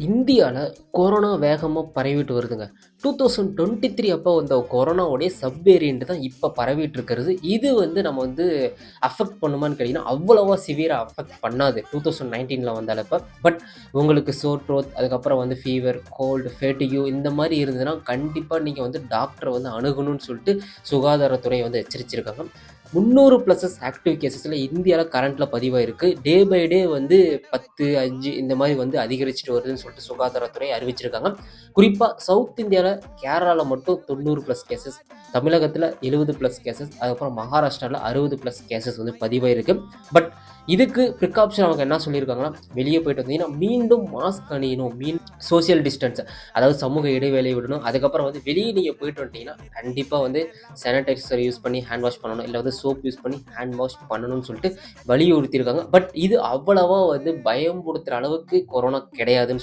இந்தியால கொரோனா வேகமா பரவிட்டு வருதுங்க. 2023 அப்போ வந்த கொரோனாவுடைய சப் வேரியன்ட் தான் இப்ப பரவிட்டு இருக்கிறது. இது நம்ம அஃபெக்ட் பண்ணுமான்னு கேட்டீங்கன்னா, அவ்வளவா சிவியரா அஃபெக்ட் பண்ணாது. 2019ல வந்த அளப்ப. பட் உங்களுக்கு சோர் த்ரோட், அதுக்கப்புறம் ஃபீவர், கோல்டு, ஃபேட்டிக்யூ இந்த மாரி இருந்ததுன்னா, கண்டிப்பா நீங்க டாக்டர அணுகணும்னு சொல்லிட்டு சுகாதாரத்துறை எச்சரிச்சிருக்காங்க. 300 பிளஸஸ் ஆக்டிவ் கேஸஸ்ல இந்தியால கரண்ட்ல பதிவாயிருக்கு. டே பை டே 10, 5 இந்த மாரி அதிகரிச்சுட்டு வருதுன்னு சொல்லிட்டு சுகாதாரத்துறை அறிவிச்சிருக்காங்க. குறிப்பா சவுத் இந்தியால கேரளால மட்டும் 90 பிளஸ் கேஸஸ், தமிழகத்துல 70 பிளஸ் கேஸஸ், அதுக்கப்புறம் மகாராஷ்டிரால 60 பிளஸ் கேஸஸ் பதிவாயிருக்கு. பட் இதுக்கு ப்ரிகாப்ஷன் அவங்க என்ன சொல்லியிருக்காங்கன்னா, வெளியே போயிட்டு வந்தீங்கன்னா மீண்டும் மாஸ்க் அணியணும், சோசியல் டிஸ்டன்ஸ், அதாவது சமூக இடைவேளை விடணும். அதுக்கப்புறம் வெளியே நீங்க போயிட்டு வந்துட்டீங்கன்னா கண்டிப்பா சானிடைசர் யூஸ் பண்ணி ஹேண்ட் வாஷ் பண்ணணும், இல்லை சோப் யூஸ் பண்ணி ஹேண்ட் வாஷ் பண்ணணும்னு சொல்லிட்டு வலியுறுத்தியிருக்காங்க. பட் இது அவ்வளவா பயம்படுத்துற அளவுக்கு கொரோனா கிடையாதுன்னு